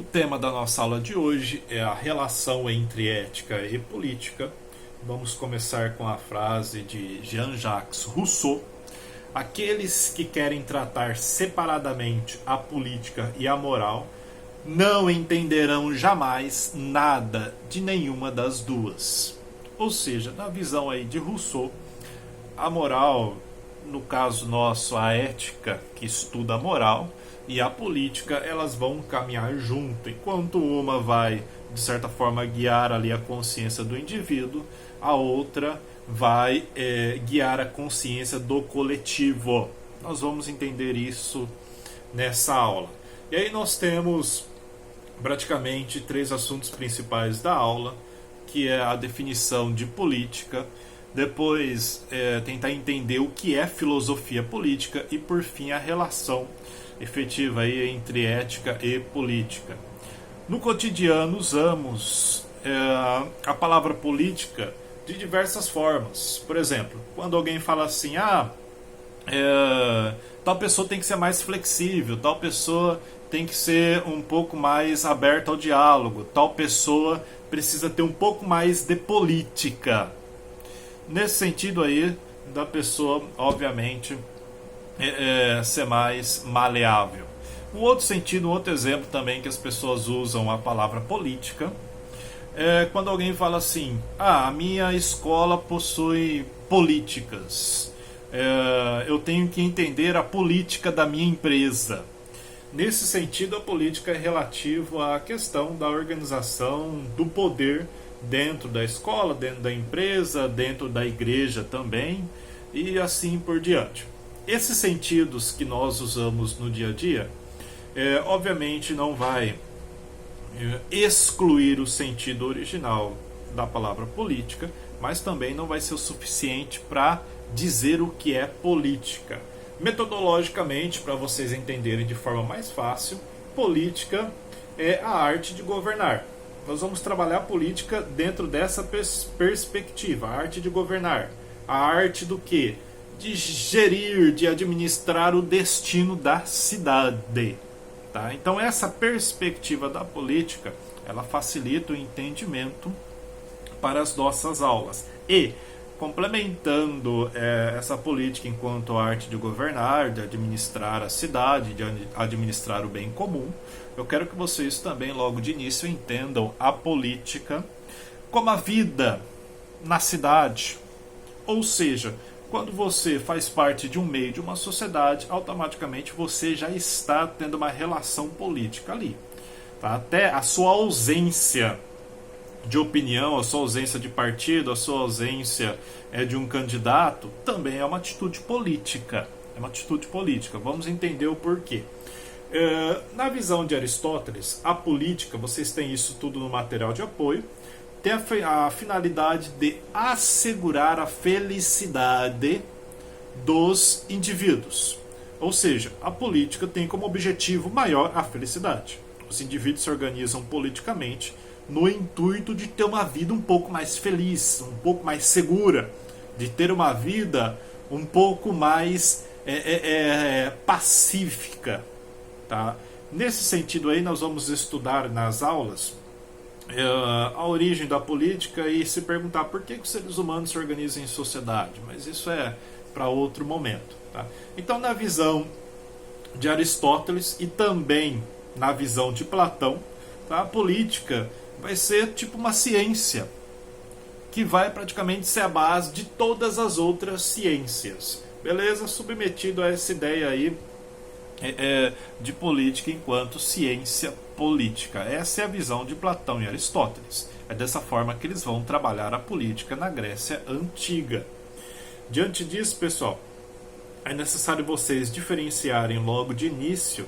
O tema da nossa aula de hoje é a relação entre ética e política. Vamos começar com a frase de Jean-Jacques Rousseau: aqueles que querem tratar separadamente a política e a moral não entenderão jamais nada de nenhuma das duas. Ou seja, na visão aí de Rousseau, a moral, no caso nosso, a ética que estuda a moral, e a política, elas vão caminhar junto, enquanto uma vai, de certa forma, guiar ali a consciência do indivíduo, a outra vai guiar a consciência do coletivo. Nós vamos entender isso nessa aula. E aí nós temos praticamente três assuntos principais da aula, que é a definição de política, depois tentar entender o que é filosofia política e, por fim, a relação efetiva aí entre ética e política. No cotidiano usamos a palavra política de diversas formas. Por exemplo, quando alguém fala assim, tal pessoa tem que ser mais flexível, tal pessoa tem que ser um pouco mais aberta ao diálogo, tal pessoa precisa ter um pouco mais de política. Nesse sentido aí, da pessoa, obviamente, ser mais maleável. Um outro sentido, um outro exemplo também que as pessoas usam a palavra política é quando alguém fala assim, a minha escola possui políticas, eu tenho que entender a política da minha empresa. Nesse sentido, a política é relativa à questão da organização do poder dentro da escola, dentro da empresa, dentro da igreja também, e assim por diante. Esses sentidos que nós usamos no dia a dia, obviamente não vai excluir o sentido original da palavra política, mas também não vai ser o suficiente para dizer o que é política. Metodologicamente, para vocês entenderem de forma mais fácil, política é a arte de governar. Nós vamos trabalhar a política dentro dessa perspectiva, a arte de governar. A arte do quê? De gerir, de administrar o destino da cidade. Tá? Então essa perspectiva da política, ela facilita o entendimento para as nossas aulas. E, complementando essa política enquanto arte de governar, de administrar a cidade, de administrar o bem comum, eu quero que vocês também logo de início entendam a política como a vida na cidade. Ou seja, quando você faz parte de um meio, de uma sociedade, automaticamente você já está tendo uma relação política ali. Tá? Até a sua ausência de opinião, a sua ausência de partido, a sua ausência de um candidato, também é uma atitude política. É uma atitude política. Vamos entender o porquê. Na visão de Aristóteles, a política, vocês têm isso tudo no material de apoio, tem a finalidade de assegurar a felicidade dos indivíduos. Ou seja, a política tem como objetivo maior a felicidade. Os indivíduos se organizam politicamente no intuito de ter uma vida um pouco mais feliz, um pouco mais segura, de ter uma vida um pouco mais pacífica. Tá? Nesse sentido aí, nós vamos estudar nas aulas a origem da política e se perguntar por que os seres humanos se organizam em sociedade, mas isso é para outro momento. Tá? Então, na visão de Aristóteles e também na visão de Platão, tá? A política vai ser tipo uma ciência que vai praticamente ser a base de todas as outras ciências. Beleza? Submetido a essa ideia aí de política enquanto ciência política. Essa é a visão de Platão e Aristóteles. É dessa forma que eles vão trabalhar a política na Grécia Antiga. Diante disso, pessoal, é necessário vocês diferenciarem logo de início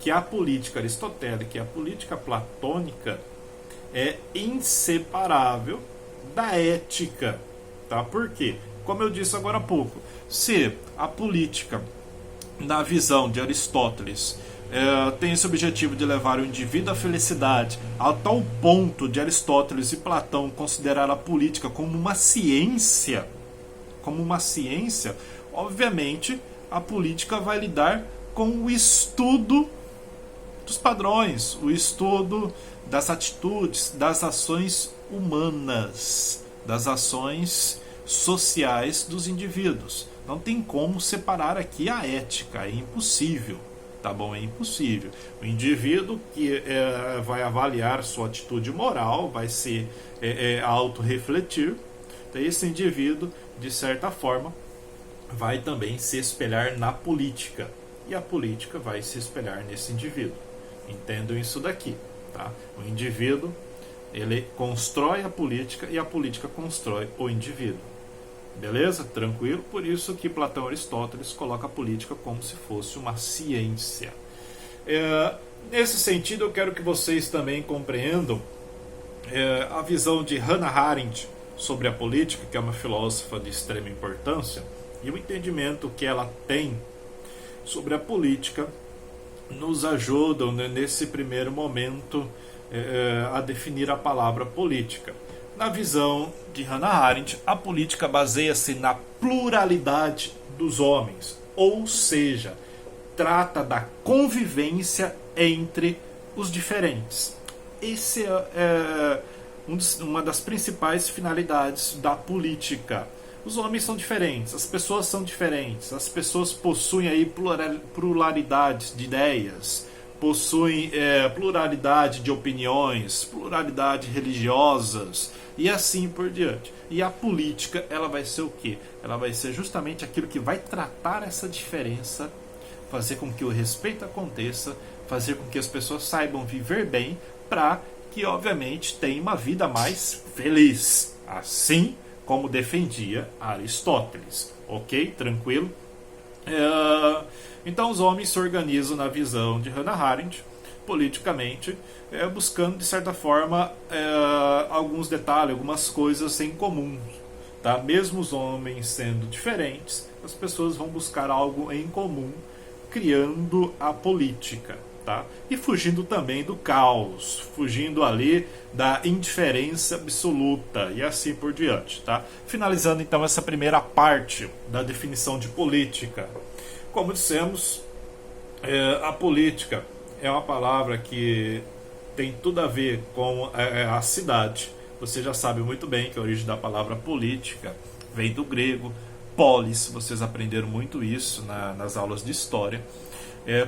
que a política aristotélica e a política platônica é inseparável da ética. Tá? Por quê? Como eu disse agora há pouco, se a política, na visão de Aristóteles, tem esse objetivo de levar o indivíduo à felicidade, a tal ponto de Aristóteles e Platão considerar a política como uma ciência, obviamente a política vai lidar com o estudo do dos padrões, o estudo das atitudes, das ações humanas, das ações sociais dos indivíduos. Não tem como separar aqui a ética, é impossível, tá bom? É impossível. O indivíduo que vai avaliar sua atitude moral, vai se autorrefletir, então esse indivíduo, de certa forma, vai também se espelhar na política, e a política vai se espelhar nesse indivíduo. Entendam isso daqui, tá? O indivíduo, ele constrói a política e a política constrói o indivíduo. Beleza? Tranquilo? Por isso que Platão e Aristóteles colocam a política como se fosse uma ciência. Nesse sentido, eu quero que vocês também compreendam a visão de Hannah Arendt sobre a política, que é uma filósofa de extrema importância, e o entendimento que ela tem sobre a política nos ajudam, né, nesse primeiro momento a definir a palavra política. Na visão de Hannah Arendt, a política baseia-se na pluralidade dos homens, ou seja, trata da convivência entre os diferentes. Esse é uma das principais finalidades da política. Os homens são diferentes, as pessoas são diferentes, as pessoas possuem aí pluralidade de ideias, possuem pluralidade de opiniões, pluralidade religiosas e assim por diante. E a política, ela vai ser o quê? Ela vai ser justamente aquilo que vai tratar essa diferença, fazer com que o respeito aconteça, fazer com que as pessoas saibam viver bem, para que, obviamente, tenham uma vida mais feliz. Assim como defendia Aristóteles. Ok? Tranquilo? Então os homens se organizam na visão de Hannah Arendt, politicamente, buscando, de certa forma, alguns detalhes, algumas coisas em comum. Tá? Mesmo os homens sendo diferentes, as pessoas vão buscar algo em comum, criando a política. Tá? E fugindo também do caos, fugindo ali da indiferença absoluta e assim por diante. Tá? Finalizando então essa primeira parte da definição de política. Como dissemos, a política é uma palavra que tem tudo a ver com a cidade. Você já sabe muito bem que a origem da palavra política vem do grego polis, vocês aprenderam muito isso nas aulas de história.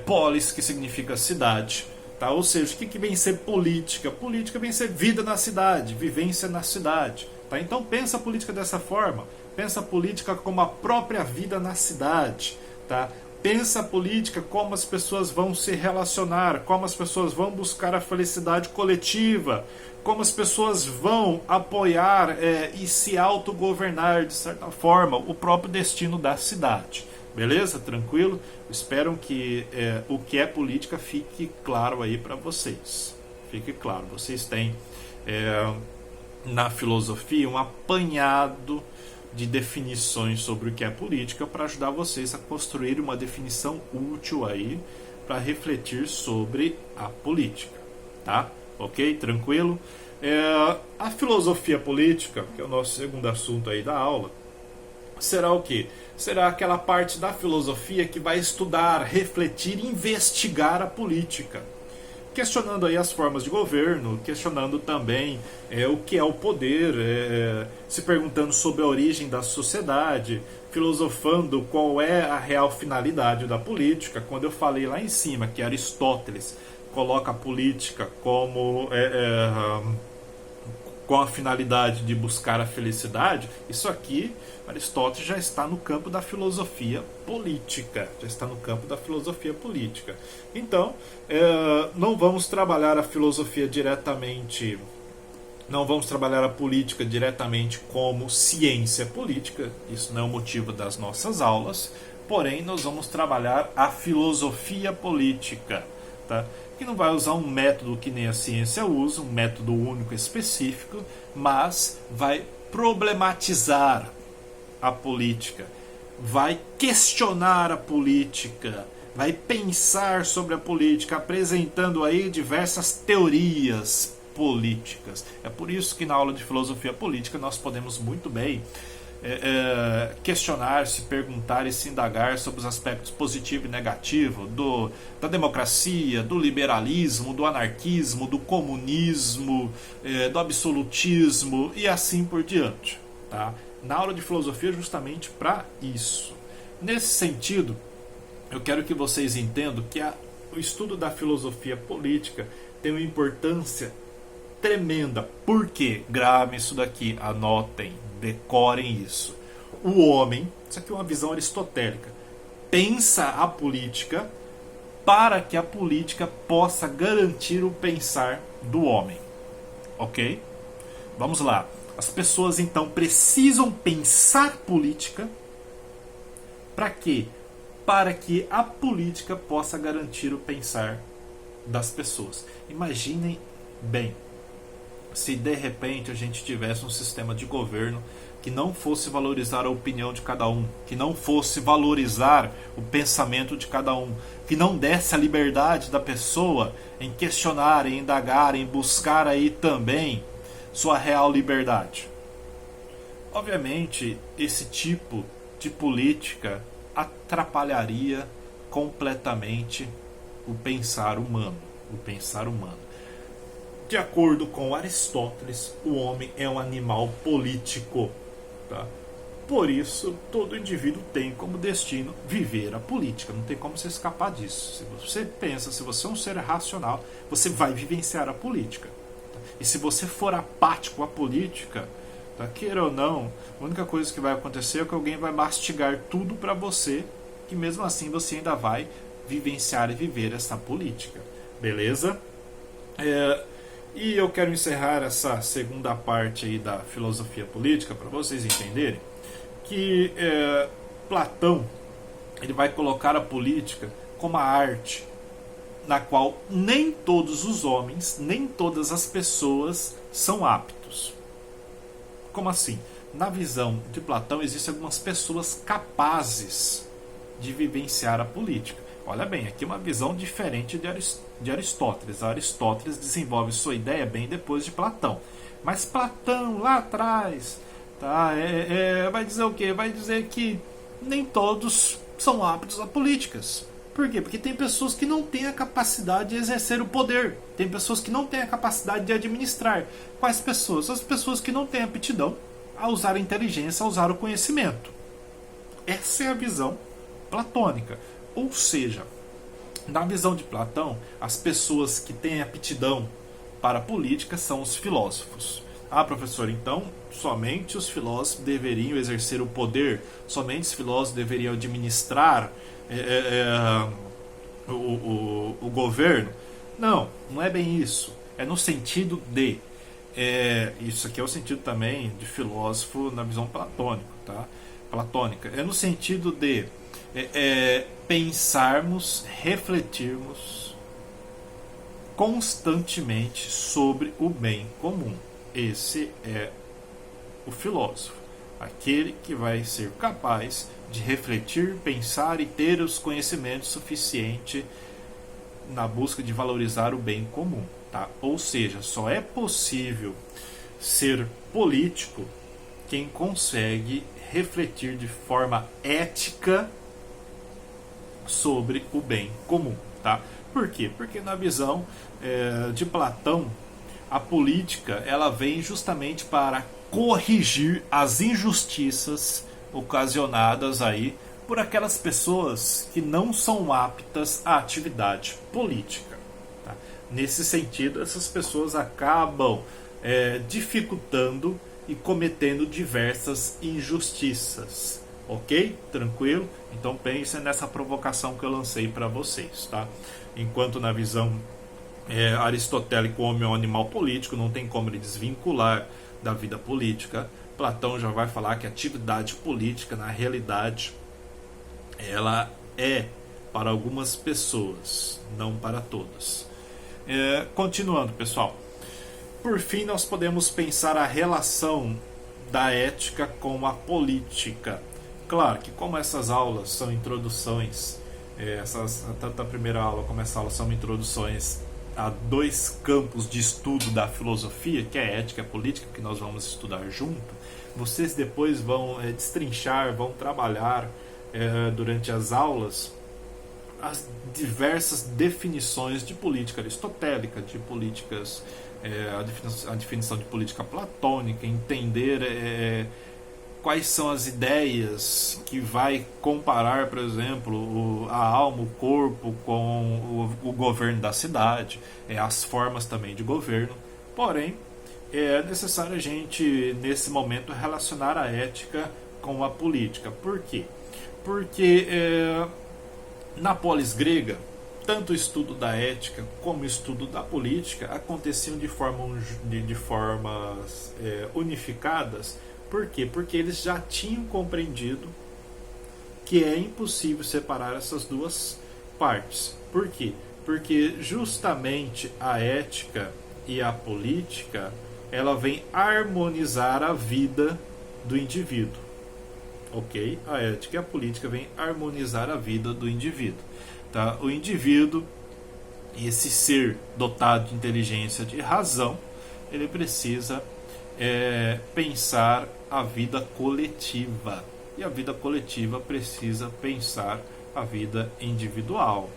Polis, que significa cidade, tá? Ou seja, o que vem ser política? Política vem ser vida na cidade, vivência na cidade, tá? Então pensa a política dessa forma, pensa a política como a própria vida na cidade, tá? Pensa a política como as pessoas vão se relacionar, como as pessoas vão buscar a felicidade coletiva, como as pessoas vão apoiar e se autogovernar, de certa forma, o próprio destino da cidade. Beleza? Tranquilo? Espero que o que é política fique claro aí para vocês. Fique claro. Vocês têm na filosofia um apanhado de definições sobre o que é política para ajudar vocês a construir uma definição útil aí para refletir sobre a política. Tá? Ok? Tranquilo? A filosofia política, que é o nosso segundo assunto aí da aula, será o quê? Será aquela parte da filosofia que vai estudar, refletir, investigar a política, questionando aí as formas de governo, questionando também o que é o poder, se perguntando sobre a origem da sociedade, filosofando qual é a real finalidade da política. Quando eu falei lá em cima que Aristóteles coloca a política como com a finalidade de buscar a felicidade, isso aqui, Aristóteles já está no campo da filosofia política. Já está no campo da filosofia política. Então, não vamos trabalhar a filosofia diretamente, não vamos trabalhar a política diretamente como ciência política, isso não é o motivo das nossas aulas, porém, nós vamos trabalhar a filosofia política, tá? Que não vai usar um método que nem a ciência usa, um método único específico, mas vai problematizar a política, vai questionar a política, vai pensar sobre a política, apresentando aí diversas teorias políticas. É por isso que na aula de filosofia política nós podemos muito bem questionar, se perguntar e se indagar sobre os aspectos positivo e negativo da democracia, do liberalismo, do anarquismo, do comunismo, do absolutismo e assim por diante. Tá? Na aula de filosofia justamente para isso. Nesse sentido, eu quero que vocês entendam que o estudo da filosofia política tem uma importância tremenda. Por quê? Gravem isso daqui, anotem, decorem isso. O homem, isso aqui é uma visão aristotélica, pensa a política para que a política possa garantir o pensar do homem. Ok? Vamos lá. As pessoas então precisam pensar política para quê? Para que a política possa garantir o pensar das pessoas. Imaginem bem, se de repente a gente tivesse um sistema de governo que não fosse valorizar a opinião de cada um, que não fosse valorizar o pensamento de cada um, que não desse a liberdade da pessoa em questionar, em indagar, em buscar aí também sua real liberdade. Obviamente, esse tipo de política atrapalharia completamente o pensar humano. De acordo com Aristóteles, o homem é um animal político. Tá? Por isso, todo indivíduo tem como destino viver a política. Não tem como você escapar disso. Se você pensa, se você é um ser racional, você vai vivenciar a política. Tá? E se você for apático à política, tá? Queira ou não, a única coisa que vai acontecer é que alguém vai mastigar tudo para você, que mesmo assim você ainda vai vivenciar e viver essa política. Beleza? E eu quero encerrar essa segunda parte aí da filosofia política para vocês entenderem que Platão ele vai colocar a política como a arte na qual nem todos os homens, nem todas as pessoas são aptos. Como assim? Na visão de Platão existem algumas pessoas capazes de vivenciar a política. Olha bem, aqui uma visão diferente de Aristóteles. Aristóteles desenvolve sua ideia bem depois de Platão. Mas Platão, lá atrás, tá, vai dizer o quê? Vai dizer que nem todos são aptos a políticas. Por quê? Porque tem pessoas que não têm a capacidade de exercer o poder. Tem pessoas que não têm a capacidade de administrar. Quais pessoas? As pessoas que não têm aptidão a usar a inteligência, a usar o conhecimento. Essa é a visão platônica. Ou seja, na visão de Platão, as pessoas que têm aptidão para a política são os filósofos. Ah, professor, então somente os filósofos deveriam exercer o poder, somente os filósofos deveriam administrar o governo? Não, não é bem isso. É no sentido de... isso aqui é o sentido também de filósofo na visão platônica, tá? Platônica. É no sentido de pensarmos, refletirmos constantemente sobre o bem comum. Esse é o filósofo, aquele que vai ser capaz de refletir, pensar e ter os conhecimentos suficientes na busca de valorizar o bem comum. Tá? Ou seja, só é possível ser político quem consegue refletir de forma ética sobre o bem comum. Tá? Por quê? Porque na visão de Platão, a política ela vem justamente para corrigir as injustiças ocasionadas aí por aquelas pessoas que não são aptas à atividade política. Tá? Nesse sentido, essas pessoas acabam dificultando e cometendo diversas injustiças. Ok? Tranquilo? Então pense nessa provocação que eu lancei para vocês. Tá? Enquanto na visão aristotélica o homem é um animal político, não tem como ele desvincular da vida política. Platão já vai falar que a atividade política, na realidade, ela é para algumas pessoas, não para todas. Continuando, pessoal. Por fim, nós podemos pensar a relação da ética com a política. Claro que como essas aulas são introduções, tanto a primeira aula como essa aula são introduções a dois campos de estudo da filosofia, que é a ética e a política, que nós vamos estudar junto, vocês depois vão destrinchar, vão trabalhar durante as aulas as diversas definições de política aristotélica, de políticas, a definição de política platônica, entender quais são as ideias que vai comparar, por exemplo, a alma, o corpo com o governo da cidade, as formas também de governo. Porém, é necessário a gente, nesse momento, relacionar a ética com a política. Por quê? Porque na polis grega, tanto o estudo da ética como o estudo da política aconteciam de formas unificadas. Por quê? Porque eles já tinham compreendido que é impossível separar essas duas partes. Por quê? Porque justamente a ética e a política, ela vem harmonizar a vida do indivíduo. Ok? A ética e a política vem harmonizar a vida do indivíduo. Tá? O indivíduo, esse ser dotado de inteligência, de razão, ele precisa pensar a vida coletiva. E a vida coletiva precisa pensar a vida individual.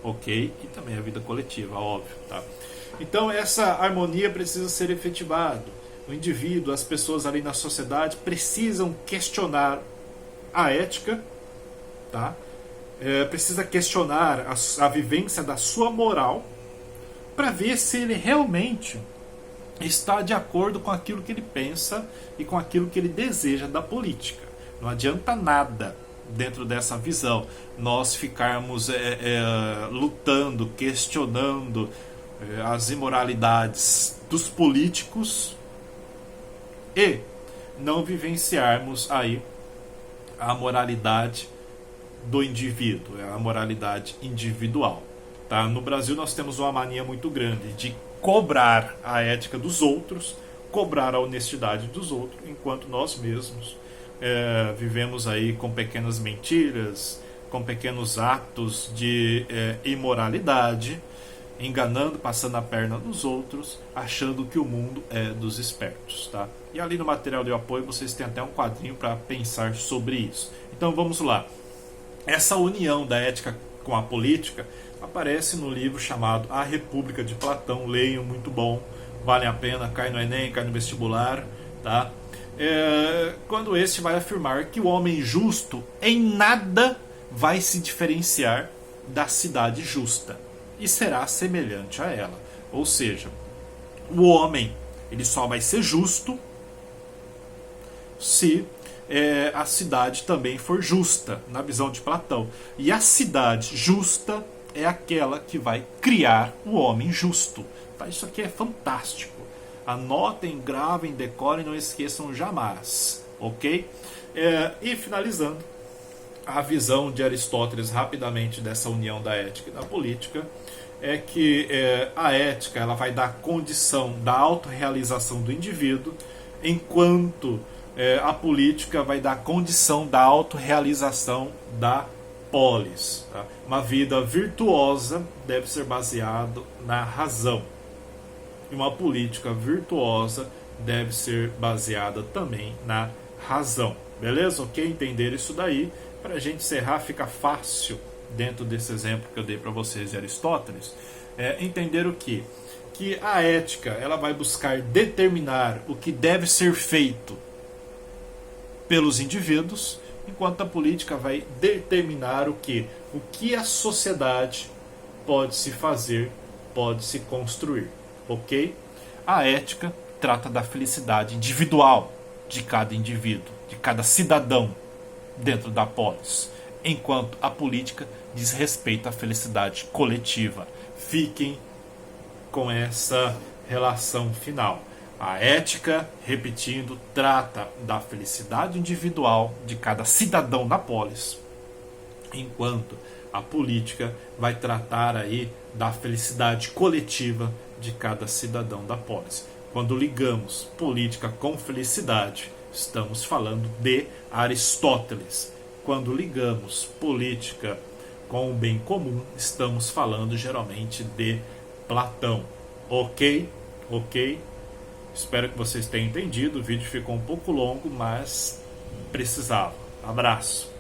Ok? E também a vida coletiva, óbvio. Tá? Então essa harmonia precisa ser efetivada. O indivíduo, as pessoas ali na sociedade precisam questionar a ética, tá? Precisa questionar a vivência da sua moral para ver se ele realmente está de acordo com aquilo que ele pensa e com aquilo que ele deseja da política. Não adianta nada dentro dessa visão nós ficarmos lutando, questionando as imoralidades dos políticos e não vivenciarmos aí a moralidade do indivíduo, a moralidade individual. Tá? No Brasil nós temos uma mania muito grande de cobrar a ética dos outros, cobrar a honestidade dos outros, enquanto nós mesmos vivemos aí com pequenas mentiras, com pequenos atos de imoralidade, enganando, passando a perna nos outros, achando que o mundo é dos espertos. Tá? E ali no material de apoio vocês têm até um quadrinho para pensar sobre isso. Então vamos lá. Essa união da ética com a política aparece no livro chamado A República de Platão. Leiam, muito bom, vale a pena, cai no Enem, cai no vestibular. Tá? Quando este vai afirmar que o homem justo em nada vai se diferenciar da cidade justa e será semelhante a ela. Ou seja, o homem ele só vai ser justo se a cidade também for justa, na visão de Platão. E a cidade justa é aquela que vai criar o homem justo. Tá? Isso aqui é fantástico. Anotem, gravem, decorem, não esqueçam jamais. Ok? E finalizando, a visão de Aristóteles rapidamente dessa união da ética e da política é que a ética ela vai dar condição da autorrealização do indivíduo, enquanto a política vai dar condição da autorrealização da polis. Tá? Uma vida virtuosa deve ser baseada na razão. E uma política virtuosa deve ser baseada também na razão. Beleza? Ok? Entender isso daí. Para a gente encerrar, fica fácil, dentro desse exemplo que eu dei para vocês de Aristóteles, entender o quê? Que a ética ela vai buscar determinar o que deve ser feito pelos indivíduos, enquanto a política vai determinar o quê? O que a sociedade pode se fazer, pode se construir. Ok? A ética trata da felicidade individual de cada indivíduo, de cada cidadão dentro da polis, enquanto a política diz respeito à felicidade coletiva. Fiquem com essa relação final. A ética, repetindo, trata da felicidade individual de cada cidadão da polis, enquanto a política vai tratar aí da felicidade coletiva de cada cidadão da polis. Quando ligamos política com felicidade, estamos falando de Aristóteles. Quando ligamos política com o bem comum, estamos falando geralmente de Platão. Ok? Ok? Espero que vocês tenham entendido. O vídeo ficou um pouco longo, mas precisava. Abraço.